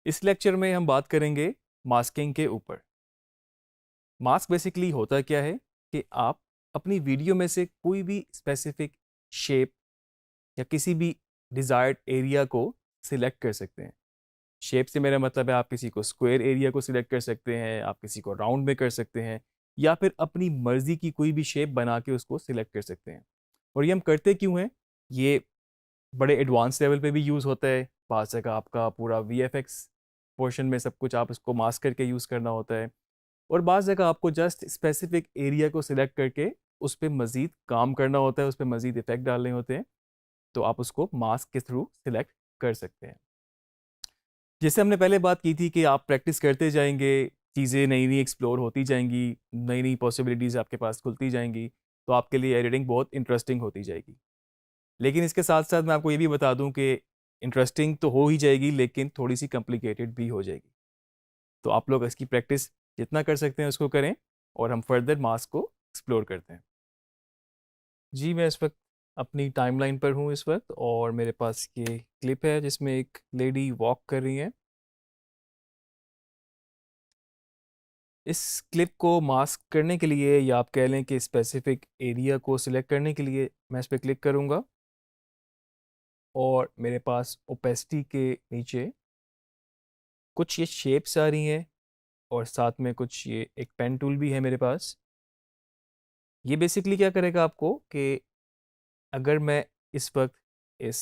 इस लेक्चर में हम बात करेंगे मास्किंग के ऊपर। मास्क बेसिकली होता क्या है कि आप अपनी वीडियो में से कोई भी स्पेसिफिक शेप या किसी भी डिज़ायर्ड एरिया को सिलेक्ट कर सकते हैं। शेप से मेरा मतलब है आप किसी को स्क्वायर एरिया को सिलेक्ट कर सकते हैं, आप किसी को राउंड में कर सकते हैं, या फिर अपनी मर्जी की कोई भी शेप बना के उसको सिलेक्ट कर सकते हैं। और ये हम करते क्यों हैं? ये बड़े एडवांस लेवल पे भी यूज़ होता है। बात जगह आपका पूरा VFX पोर्शन में सब कुछ आप इसको मास्क करके यूज़ करना होता है, और बाज़ जगह आपको जस्ट स्पेसिफिक एरिया को सिलेक्ट करके उस पर मज़ीद काम करना होता है, उस पर मज़ीद इफ़ेक्ट डालने होते हैं, तो आप उसको मास्क के थ्रू सिलेक्ट कर सकते हैं। जैसे हमने पहले बात की थी कि आप प्रैक्टिस करते जाएंगे, चीज़ें नई नई एक्सप्लोर होती जाएंगी, नई नई पॉसिबिलिटीज़ आपके पास खुलती जाएंगी, तो आपके लिए एडिटिंग बहुत इंटरेस्टिंग होती जाएगी। लेकिन इसके साथ साथ मैं आपको ये भी बता दूं कि इंटरेस्टिंग तो हो ही जाएगी, लेकिन थोड़ी सी कॉम्प्लिकेटेड भी हो जाएगी। तो आप लोग इसकी प्रैक्टिस जितना कर सकते हैं उसको करें, और हम फर्दर मास्क को एक्सप्लोर करते हैं। जी, मैं इस वक्त अपनी टाइमलाइन पर हूँ इस वक्त, और मेरे पास ये क्लिप है जिसमें एक लेडी वॉक कर रही है। इस क्लिप को मास्क करने के लिए, या आप कह लें कि स्पेसिफिक एरिया को सिलेक्ट करने के लिए, मैं इस पर क्लिक करूँगा, और मेरे पास ओपेसिटी के नीचे कुछ ये शेप्स आ रही हैं, और साथ में कुछ ये एक पेन टूल भी है मेरे पास। ये बेसिकली क्या करेगा आपको कि अगर मैं इस वक्त इस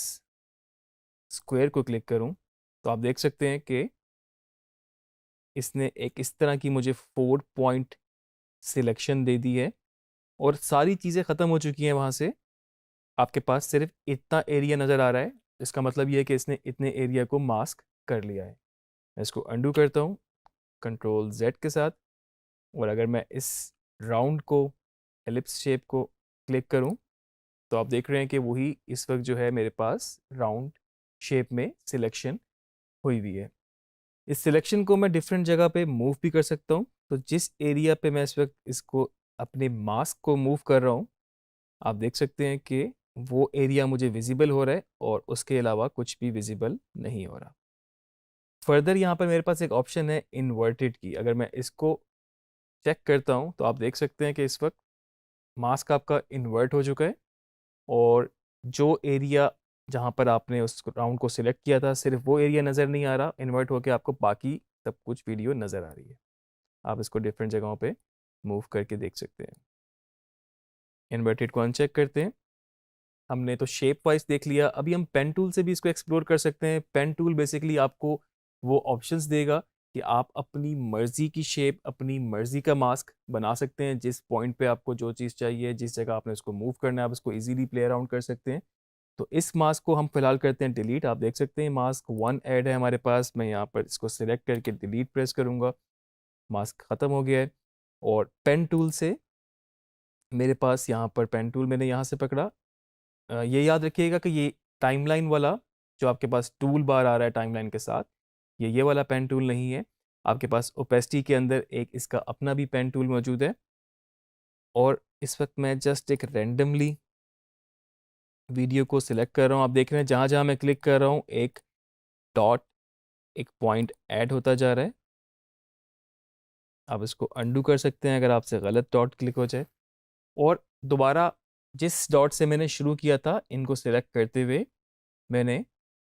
स्क्वायर को क्लिक करूं, तो आप देख सकते हैं कि इसने एक इस तरह की मुझे 4 पॉइंट सिलेक्शन दे दी है, और सारी चीज़ें ख़त्म हो चुकी हैं वहाँ से। आपके पास सिर्फ इतना एरिया नज़र आ रहा है। इसका मतलब ये है कि इसने इतने एरिया को मास्क कर लिया है। मैं इसको अंडू करता हूँ Ctrl Z के साथ, और अगर मैं इस राउंड को, एलिप्स शेप को क्लिक करूं, तो आप देख रहे हैं कि वही इस वक्त जो है मेरे पास राउंड शेप में सिलेक्शन हुई हुई है। इस सिलेक्शन को मैं डिफरेंट जगह पे मूव भी कर सकता हूं। तो जिस एरिया पे मैं इस वक्त इसको, अपने मास्क को मूव कर रहा हूं, आप देख सकते हैं कि वो एरिया मुझे विजिबल हो रहा है, और उसके अलावा कुछ भी विजिबल नहीं हो रहा। फर्दर यहाँ पर मेरे पास एक ऑप्शन है इन्वर्टेड की। अगर मैं इसको चेक करता हूँ, तो आप देख सकते हैं कि इस वक्त मास्क आपका इन्वर्ट हो चुका है, और जो एरिया जहाँ पर आपने उस राउंड को सिलेक्ट किया था, सिर्फ वो एरिया नज़र नहीं आ रहा, इन्वर्ट होकर आपको बाकी सब कुछ वीडियो नज़र आ रही है। आप इसको डिफरेंट जगहों पे मूव करके देख सकते हैं। इन्वर्टेड को अनचेक करते हैं। हमने तो शेप वाइज देख लिया, अभी हम पेन टूल से भी इसको एक्सप्लोर कर सकते हैं। पेन टूल बेसिकली आपको वो ऑप्शंस देगा कि आप अपनी मर्जी की शेप, अपनी मर्जी का मास्क बना सकते हैं। जिस पॉइंट पे आपको जो चीज़ चाहिए, जिस जगह आपने उसको मूव करना है, आप उसको इजीली प्ले अराउंड कर सकते हैं। तो इस मास्क को हम फिलहाल करते हैं डिलीट। आप देख सकते हैं मास्क 1 ऐड है हमारे पास। मैं यहाँ पर इसको सिलेक्ट करके डिलीट प्रेस करूँगा, मास्क ख़त्म हो गया है। और पेन टूल से मेरे पास यहाँ पर पेन टूल मैंने यहाँ से पकड़ा। ये याद रखिएगा कि ये टाइमलाइन वाला जो आपके पास टूल बार आ रहा है टाइमलाइन के साथ, ये वाला पेन टूल नहीं है। आपके पास ओपेसिटी के अंदर एक इसका अपना भी पेन टूल मौजूद है, और इस वक्त मैं जस्ट एक रैंडमली वीडियो को सिलेक्ट कर रहा हूँ। आप देख रहे हैं जहाँ जहाँ मैं क्लिक कर रहा हूँ, एक डॉट, एक पॉइंट ऐड होता जा रहा है। आप इसको अंडू कर सकते हैं अगर आपसे गलत डॉट क्लिक हो जाए, और दोबारा जिस डॉट से मैंने शुरू किया था, इनको सिलेक्ट करते हुए मैंने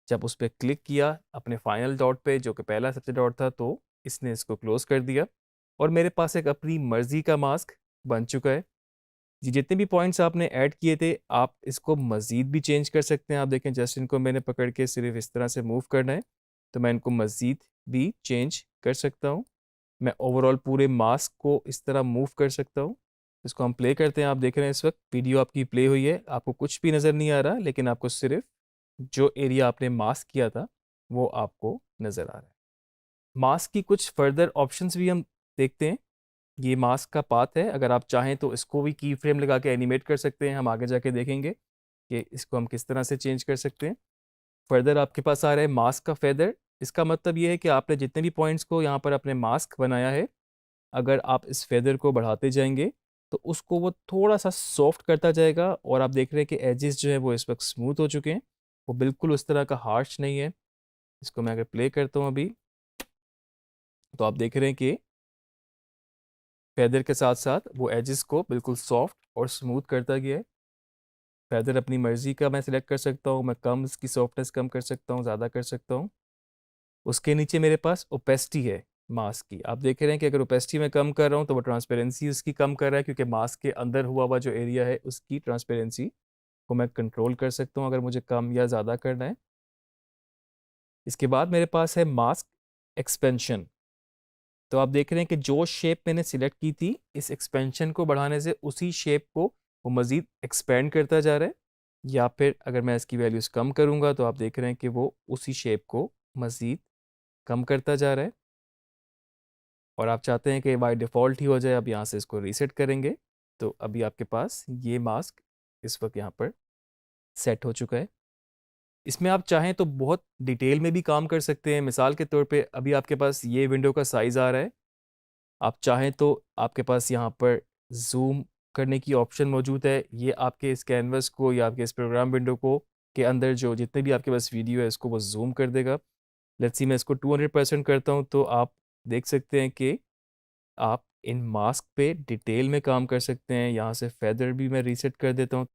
जब उस पर क्लिक किया अपने फाइनल डॉट पे, जो कि पहला सबसे डॉट था, तो इसने इसको क्लोज कर दिया, और मेरे पास एक अपनी मर्जी का मास्क बन चुका है। जी, जितने भी पॉइंट्स आपने ऐड किए थे, आप इसको मज़ीद भी चेंज कर सकते हैं। आप देखें जस्ट इनको मैंने पकड़ के सिर्फ इस तरह से मूव करना है, तो मैं इनको मज़ीद भी चेंज कर सकता हूँ। मैं ओवरऑल पूरे मास्क को इस तरह मूव कर सकता हूँ। इसको हम प्ले करते हैं। आप देख रहे हैं इस वक्त वीडियो आपकी प्ले हुई है, आपको कुछ भी नज़र नहीं आ रहा, लेकिन आपको सिर्फ जो एरिया आपने मास्क किया था वो आपको नज़र आ रहा है। मास्क की कुछ फर्दर ऑप्शंस भी हम देखते हैं। ये मास्क का पाथ है, अगर आप चाहें तो इसको भी की फ्रेम लगा के एनिमेट कर सकते हैं। हम आगे जाके देखेंगे कि इसको हम किस तरह से चेंज कर सकते हैं। फर्दर आपके पास आ रहा है मास्क का फेदर। इसका मतलब ये है कि आपने जितने भी पॉइंट्स को यहाँ पर अपने मास्क बनाया है, अगर आप इस फेदर को बढ़ाते जाएंगे, तो उसको वो थोड़ा सा सॉफ्ट करता जाएगा, और आप देख रहे हैं कि एजेस जो है वो इस वक्त स्मूथ हो चुके हैं, वो बिल्कुल उस तरह का हार्श नहीं है। इसको मैं अगर प्ले करता हूँ अभी, तो आप देख रहे हैं कि फेदर के साथ साथ वो एजेस को बिल्कुल सॉफ्ट और स्मूथ करता गया है। फेदर अपनी मर्ज़ी का मैं सिलेक्ट कर सकता हूँ, मैं कम इसकी सॉफ्टनेस कम कर सकता हूँ, ज़्यादा कर सकता हूँ। उसके नीचे मेरे पास ओपेसिटी है मास्क की। आप देख रहे हैं कि अगर ओपेसिटी मैं कम कर रहा हूँ तो वो ट्रांसपेरेंसी उसकी कम कर रहा है, क्योंकि मास्क के अंदर हुआ हुआ जो एरिया है उसकी ट्रांसपेरेंसी को मैं कंट्रोल कर सकता हूँ अगर मुझे कम या ज़्यादा करना है। इसके बाद मेरे पास है मास्क एक्सपेंशन। तो आप देख रहे हैं कि जो शेप मैंने सिलेक्ट की थी, इस एक्सपेंशन को बढ़ाने से उसी शेप को वो मज़ीद एक्सपेंड करता जा रहा है, या फिर अगर मैं इसकी वैल्यूज़ कम करूँगा तो आप देख रहे हैं कि वो उसी शेप को मज़ीद कम करता जा रहा है। और आप चाहते हैं कि बाय डिफ़ॉल्ट ही हो जाए, अब यहाँ से इसको रीसेट करेंगे तो अभी आपके पास ये मास्क इस वक्त यहाँ पर सेट हो चुका है। इसमें आप चाहें तो बहुत डिटेल में भी काम कर सकते हैं। मिसाल के तौर पे अभी आपके पास ये विंडो का साइज़ आ रहा है, आप चाहें तो आपके पास यहाँ पर ज़ूम करने की ऑप्शन मौजूद है। ये आपके इस कैनवस को या आपके इस प्रोग्राम विंडो को के अंदर जो जितने भी आपके पास वीडियो है इसको वो ज़ूम कर देगा। लेट्स सी मैं इसको 200% करता हूँ तो आप देख सकते हैं कि आप इन मास्क पे डिटेल में काम कर सकते हैं। यहाँ से फेदर भी मैं रीसेट कर देता हूँ,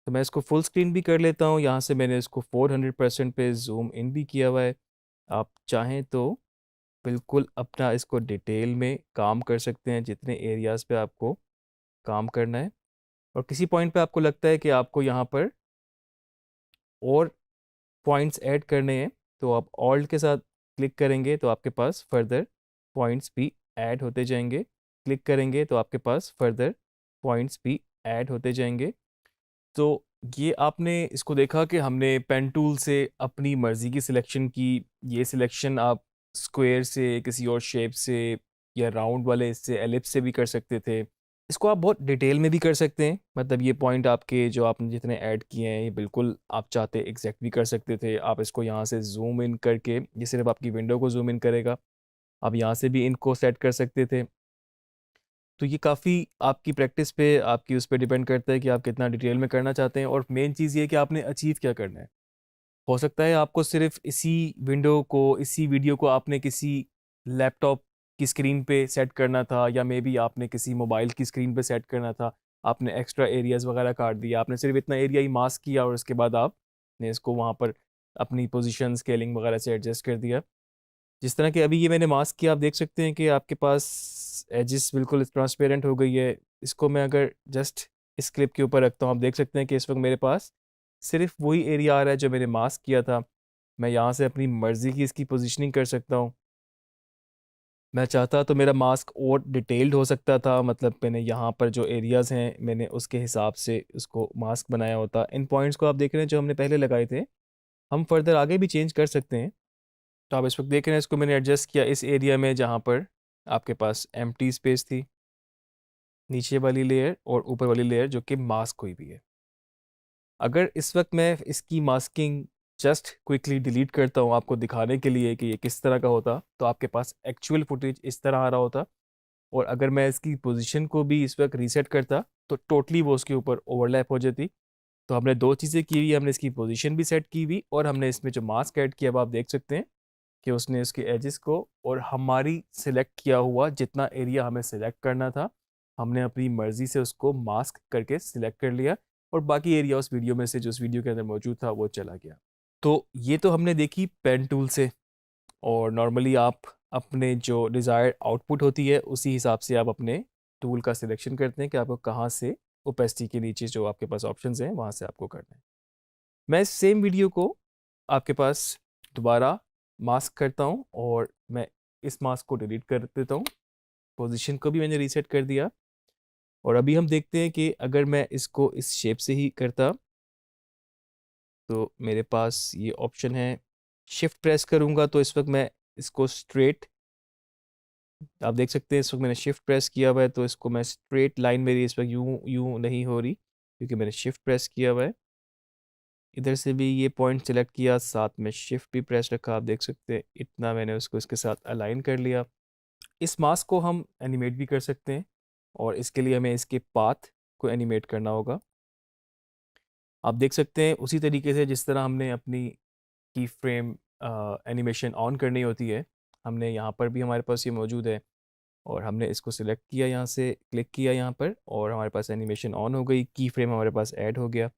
तो मैं इसको फुल स्क्रीन भी कर लेता हूँ। यहाँ से मैंने इसको 400% पे ज़ूम इन भी किया हुआ है। आप चाहें तो बिल्कुल अपना इसको डिटेल में काम कर सकते हैं जितने एरियाज़ पे आपको काम करना है। और किसी पॉइंट पे आपको लगता है कि आपको यहाँ पर और पॉइंट्स ऐड करने हैं तो आप ऑल्ट के साथ क्लिक करेंगे तो आपके पास फर्दर पॉइंट्स भी ऐड होते जाएंगे। क्लिक करेंगे तो आपके पास फर्दर पॉइंट्स भी ऐड होते जाएंगे। तो ये आपने इसको देखा कि हमने पेन टूल से अपनी मर्ज़ी की सिलेक्शन की। ये सिलेक्शन आप स्क्वायर से, किसी और शेप से, या राउंड वाले इससे, एलिप्स से भी कर सकते थे। इसको आप बहुत डिटेल में भी कर सकते हैं, मतलब ये पॉइंट आपके जो आपने जितने ऐड किए हैं ये बिल्कुल आप चाहते एग्जैक्ट भी कर सकते थे। आप इसको यहाँ से ज़ूम इन करके, ये सिर्फ आपकी विंडो को ज़ूम इन करेगा, आप यहाँ से भी इनको सेट कर सकते थे। तो ये काफ़ी आपकी प्रैक्टिस पे, आपकी उस पे डिपेंड करता है कि आप कितना डिटेल में करना चाहते हैं, और मेन चीज़ ये है कि आपने अचीव क्या करना है। हो सकता है आपको सिर्फ इसी विंडो को, इसी वीडियो को आपने किसी लैपटॉप की स्क्रीन पे सेट करना था, या मे बी आपने किसी मोबाइल की स्क्रीन पे सेट करना था। आपने एक्स्ट्रा एरियाज़ वगैरह काट दिया, आपने सिर्फ इतना एरिया ही मास्क किया और उसके बाद आपने इसको वहाँ पर अपनी पोजीशन स्केलिंग वगैरह से एडजस्ट कर दिया। जिस तरह के अभी ये मैंने मास्क किया, आप देख सकते हैं कि आपके पास एजेस बिल्कुल ट्रांसपेरेंट हो गई है। इसको मैं अगर जस्ट इस क्लिप के ऊपर रखता हूँ, आप देख सकते हैं कि इस वक्त मेरे पास सिर्फ वही एरिया आ रहा है जो मैंने मास्क किया था। मैं यहाँ से अपनी मर्ज़ी की इसकी पोजीशनिंग कर सकता हूँ। मैं चाहता तो मेरा मास्क और डिटेल्ड हो सकता था, मतलब मैंने यहाँ पर जो एरियाज़ हैं मैंने उसके हिसाब से उसको मास्क बनाया होता। इन पॉइंट्स को आप देख रहे हैं जो हमने पहले लगाए थे, हम फर्दर आगे भी चेंज कर सकते हैं। तो आप इस वक्त देख रहे हैं इसको मैंने एडजस्ट किया इस एरिया में जहाँ पर आपके पास एम्प्टी स्पेस थी, नीचे वाली लेयर और ऊपर वाली लेयर जो कि मास्क हुई भी है। अगर इस वक्त मैं इसकी मास्किंग जस्ट क्विकली डिलीट करता हूँ आपको दिखाने के लिए कि ये किस तरह का होता, तो आपके पास एक्चुअल फुटेज इस तरह आ रहा होता। और अगर मैं इसकी पोजीशन को भी इस वक्त रीसेट करता तो टोटली वो उसके ऊपर ओवरलैप हो जाती। तो हमने दो चीज़ें की हुई, हमने इसकी पोजीशन भी सेट की हुई और हमने इसमें जो मास्क ऐड किया, अब आप देख सकते हैं कि उसने उसके एजेस को और हमारी सिलेक्ट किया हुआ जितना एरिया हमें सिलेक्ट करना था, हमने अपनी मर्ज़ी से उसको मास्क करके सिलेक्ट कर लिया, और बाकी एरिया उस वीडियो में से जो उस वीडियो के अंदर मौजूद था वो चला गया। तो ये तो हमने देखी पेन टूल से, और नॉर्मली आप अपने जो डिज़ायर्ड आउटपुट होती है उसी हिसाब से आप अपने टूल का सिलेक्शन करते हैं कि आपको कहाँ से ओपेसिटी के नीचे जो आपके पास ऑप्शंस हैं वहाँ से आपको करना है। मैं इस सेम वीडियो को आपके पास दोबारा मास्क करता हूँ और मैं इस मास्क को डिलीट कर देता हूँ। पोजीशन को भी मैंने रीसेट कर दिया, और अभी हम देखते हैं कि अगर मैं इसको इस शेप से ही करता तो मेरे पास ये ऑप्शन है। शिफ्ट प्रेस करूँगा तो इस वक्त मैं इसको स्ट्रेट, आप देख सकते हैं इस वक्त मैंने शिफ्ट प्रेस किया हुआ है तो इसको मैं स्ट्रेट लाइन मेरी इस वक्त यूं यूं नहीं हो रही क्योंकि मैंने शिफ्ट प्रेस किया हुआ है। इधर से भी ये पॉइंट सेलेक्ट किया, साथ में शिफ्ट भी प्रेस रखा, आप देख सकते हैं इतना मैंने उसको इसके साथ अलाइन कर लिया। इस मास्क को हम एनिमेट भी कर सकते हैं, और इसके लिए हमें इसके पाथ को एनिमेट करना होगा। आप देख सकते हैं उसी तरीके से जिस तरह हमने अपनी की फ्रेम एनिमेशन ऑन करनी होती है, हमने यहाँ पर भी हमारे पास ये मौजूद है और हमने इसको सिलेक्ट किया, यहाँ से क्लिक किया यहाँ पर और हमारे पास एनिमेशन ऑन हो गई, की फ्रेम हमारे पास ऐड हो गया।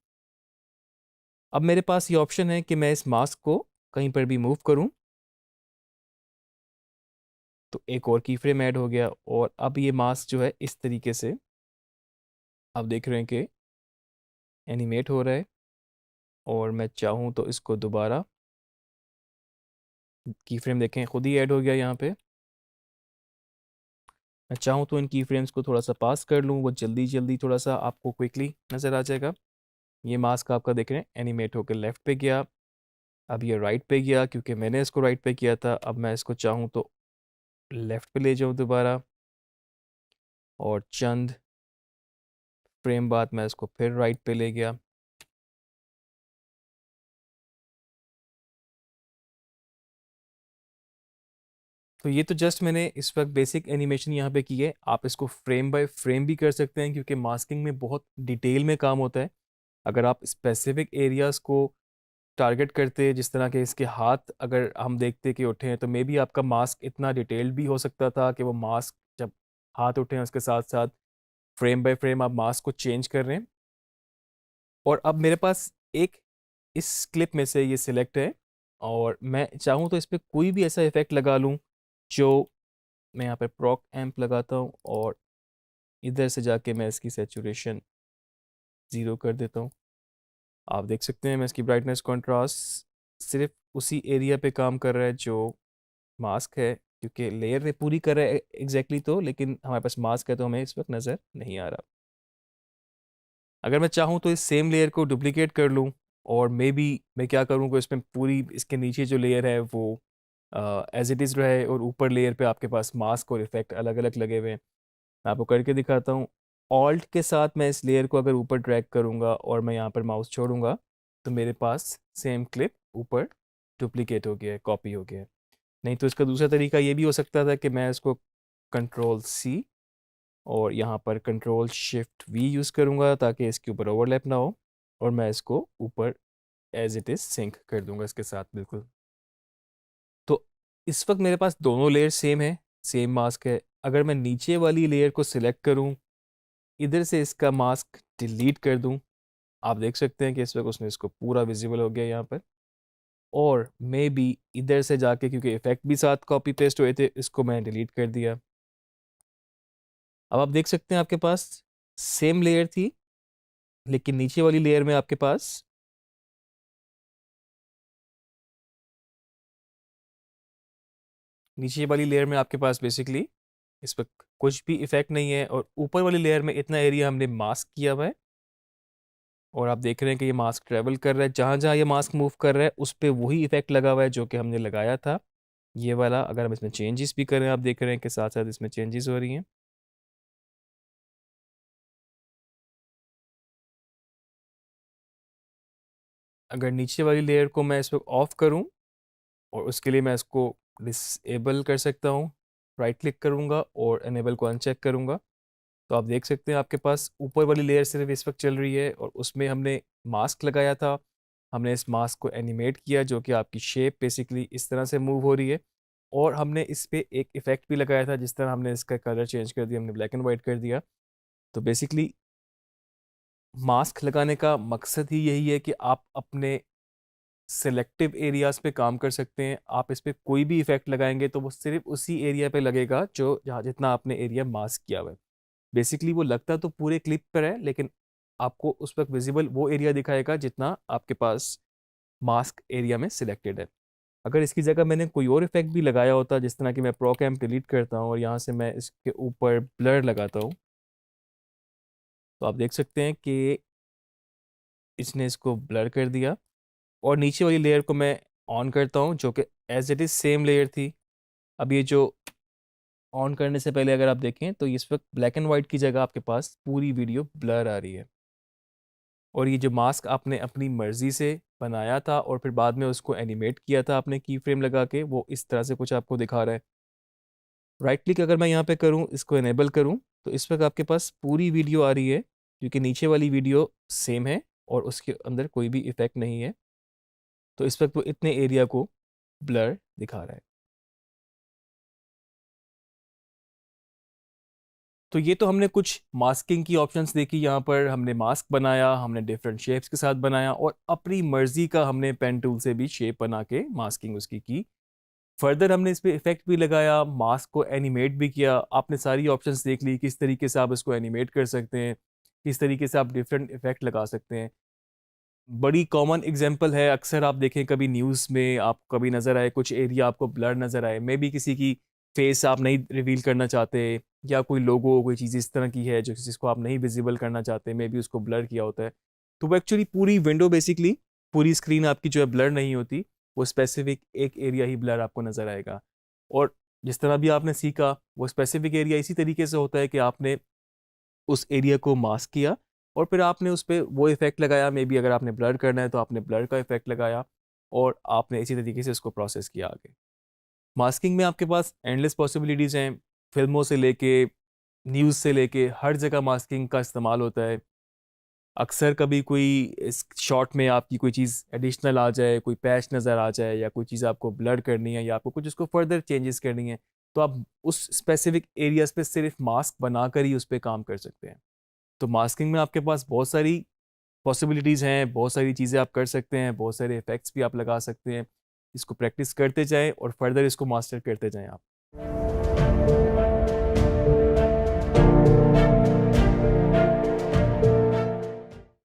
अब मेरे पास ये ऑप्शन है कि मैं इस मास्क को कहीं पर भी मूव करूं, तो एक और की फ्रेम ऐड हो गया और अब ये मास्क जो है इस तरीके से आप देख रहे हैं कि एनिमेट हो रहा है और मैं चाहूँ तो इसको दोबारा की फ्रेम देखें खुद ही ऐड हो गया यहाँ पे। मैं चाहूँ तो इन की फ्रेम्स को थोड़ा सा पास कर लूँ, वो जल्दी जल्दी थोड़ा सा आपको क्विकली नज़र आ जाएगा। ये मास्क आपका देख रहे हैं एनिमेट होकर लेफ़्ट पे गया, अब ये राइट पे गया क्योंकि मैंने इसको राइट पे किया था। अब मैं इसको चाहूँ तो लेफ़्ट पे ले जाऊँ दोबारा और चंद फ्रेम बाद मैं इसको फिर राइट पे ले गया। तो ये तो जस्ट मैंने इस वक्त बेसिक एनिमेशन यहाँ पे की है। आप इसको फ्रेम बाय फ्रेम भी कर सकते हैं क्योंकि मास्किंग में बहुत डिटेल में काम होता है। अगर आप स्पेसिफिक एरियाज़ को टारगेट करते हैं, जिस तरह के इसके हाथ अगर हम देखते कि उठे हैं, तो मे बी आपका मास्क इतना डिटेल्ड भी हो सकता था कि वो मास्क जब हाथ उठे हैं उसके साथ साथ फ्रेम बाय फ्रेम आप मास्क को चेंज कर रहे हैं। और अब मेरे पास एक इस क्लिप में से ये सिलेक्ट है और मैं चाहूँ तो इस पर कोई भी ऐसा इफेक्ट लगा लूँ जो मैं यहाँ पे प्रॉक एम्प लगाता हूँ और इधर से जाके मैं इसकी सैचुरेशन 0 कर देता हूँ। आप देख सकते हैं मैं इसकी ब्राइटनेस कंट्रास्ट सिर्फ उसी एरिया पे काम कर रहा है जो मास्क है, क्योंकि लेयर पूरी कर रहा है एग्जैक्टली तो, लेकिन हमारे पास मास्क है तो हमें इस वक्त नज़र नहीं आ रहा। अगर मैं चाहूँ तो इस सेम लेयर को डुप्लीकेट कर लूँ और मे बी मैं क्या करूँ कि इसमें पूरी इसके नीचे जो लेयर है वो एज इट इज़ रहे और ऊपर लेयर पे आपके पास मास्क और इफेक्ट अलग अलग लगे हुए हैं। मैं आपको करके दिखाता हूँ। ऑल्ट के साथ मैं इस लेयर को अगर ऊपर ड्रैग करूँगा और मैं यहाँ पर माउस छोड़ूंगा तो मेरे पास सेम क्लिप ऊपर डुप्लीकेट हो गया है, कॉपी हो गया है। नहीं तो इसका दूसरा तरीका ये भी हो सकता था कि मैं इसको कंट्रोल सी और यहाँ पर कंट्रोल शिफ्ट वी यूज़ करूँगा ताकि इसके ऊपर ओवरलैप ना हो और मैं इसको ऊपर एज इट इज़ सिंक कर दूंगा इसके साथ बिल्कुल। तो इस वक्त मेरे पास दोनों लेयर सेम है, सेम मास्क है। अगर मैं नीचे वाली लेयर को सिलेक्ट करूं, इधर से इसका मास्क डिलीट कर दूं, आप देख सकते हैं कि इस वक्त उसने इसको पूरा विजिबल हो गया यहाँ पर। और मे बी इधर से जाके क्योंकि इफेक्ट भी साथ कॉपी पेस्ट हुए थे, इसको मैंने डिलीट कर दिया। अब आप देख सकते हैं आपके पास सेम लेयर थी लेकिन नीचे वाली लेयर में आपके पास बेसिकली इस पर कुछ भी इफेक्ट नहीं है और ऊपर वाली लेयर में इतना एरिया हमने मास्क किया हुआ है और आप देख रहे हैं कि ये मास्क ट्रेवल कर रहा है, जहाँ जहाँ ये मास्क मूव कर रहा है उस पर वही इफेक्ट लगा हुआ है जो कि हमने लगाया था ये वाला। अगर हम इसमें चेंजेस भी करें, आप देख रहे हैं कि साथ साथ इसमें चेंजेस हो रही हैं। अगर नीचे वाली लेयर को मैं इस वक्त ऑफ करूं और उसके लिए मैं इसको डिसेबल कर सकता हूं, राइट क्लिक करूंगा और एनेबल को अनचेक करूंगा, तो आप देख सकते हैं आपके पास ऊपर वाली लेयर सिर्फ इस वक्त चल रही है और उसमें हमने मास्क लगाया था। हमने इस मास्क को एनिमेट किया जो कि आपकी शेप बेसिकली इस तरह से मूव हो रही है और हमने इस पे एक इफ़ेक्ट भी लगाया था, जिस तरह हमने इसका कलर चेंज कर दिया, हमने ब्लैक एंड वाइट कर दिया। तो बेसिकली मास्क लगाने का मकसद ही यही है कि आप अपने सेलेक्टिव एरियाज पे काम कर सकते हैं। आप इस पे कोई भी इफेक्ट लगाएंगे तो वो सिर्फ उसी एरिया पे लगेगा जो जहाँ जितना आपने एरिया मास्क किया हुआ है। बेसिकली वो लगता तो पूरे क्लिप पर है लेकिन आपको उस वक्त विजिबल वो एरिया दिखाएगा जितना आपके पास मास्क एरिया में सिलेक्टेड है। अगर इसकी जगह मैंने कोई और इफेक्ट भी लगाया होता, जिस तरह कि मैं प्रो कैम डिलीट करता हूँ और यहाँ से मैं इसके ऊपर ब्लर लगाता हूँ, तो आप देख सकते हैं कि इसने इसको ब्लर कर दिया और नीचे वाली लेयर को मैं ऑन करता हूँ जो कि as it is same layer थी। अब ये जो ऑन करने से पहले अगर आप देखें तो इस वक्त ब्लैक एंड वाइट की जगह आपके पास पूरी वीडियो ब्लर आ रही है और ये जो मास्क आपने अपनी मर्ज़ी से बनाया था और फिर बाद में उसको एनिमेट किया था आपने की फ्रेम लगा के, वो इस तरह से कुछ आपको दिखा रहा है। राइट क्लिक अगर मैं यहाँ पे करूँ, इसको इनेबल करूँ, तो इस वक्त आपके पास पूरी वीडियो आ रही है क्योंकि नीचे वाली वीडियो सेम है और उसके अंदर कोई भी इफेक्ट नहीं है। तो इस वक्त वो इतने एरिया को ब्लर दिखा रहा है। तो ये तो हमने कुछ मास्किंग की ऑप्शंस देखी, यहाँ पर हमने मास्क बनाया, हमने डिफरेंट शेप्स के साथ बनाया और अपनी मर्जी का हमने पेन टूल से भी शेप बना के मास्किंग उसकी की। फर्दर हमने इस पे इफेक्ट भी लगाया, मास्क को एनिमेट भी किया। आपने सारी ऑप्शंस देख ली, किस तरीके से आप इसको एनिमेट कर सकते हैं, किस तरीके से आप डिफरेंट इफेक्ट लगा सकते हैं। बड़ी कॉमन एग्जांपल है, अक्सर आप देखें कभी न्यूज़ में आप कभी नज़र आए कुछ एरिया आपको ब्लर नज़र आए, मे बी किसी की फेस आप नहीं रिवील करना चाहते, या कोई लोगो कोई चीज़ इस तरह की है जो जिसको आप नहीं विजिबल करना चाहते, मे बी उसको ब्लर किया होता है। तो वो एक्चुअली पूरी विंडो बेसिकली, पूरी स्क्रीन आपकी जो है ब्लर नहीं होती, वो स्पेसिफिक एक एरिया ही ब्लर आपको नज़र आएगा। और जिस तरह भी आपने सीखा, वो स्पेसिफिक एरिया इसी तरीके से होता है कि आपने उस एरिया को मास्क किया और फिर आपने उस पर वो इफेक्ट लगाया। मे बी अगर आपने ब्लर करना है तो आपने ब्लर का इफेक्ट लगाया और आपने इसी तरीके से उसको प्रोसेस किया आगे। मास्किंग में आपके पास एंडलेस पॉसिबिलिटीज़ हैं, फिल्मों से लेके न्यूज़ से लेके हर जगह मास्किंग का इस्तेमाल होता है। अक्सर कभी कोई इस शॉट में आपकी कोई चीज़ एडिशनल आ जाए, कोई पैच नज़र आ जाए, या कोई चीज़ आपको ब्लर करनी है या आपको कुछ उसको फर्दर चेंजेस करनी है, तो आप उस स्पेसिफिक एरियाज पे सिर्फ मास्क बनाकर ही उस पर काम कर सकते हैं। तो मास्किंग में आपके पास बहुत सारी पॉसिबिलिटीज़ हैं, बहुत सारी चीज़ें आप कर सकते हैं, बहुत सारे इफ़ेक्ट्स भी आप लगा सकते हैं। इसको प्रैक्टिस करते जाएं और फर्दर इसको मास्टर करते जाएं आप।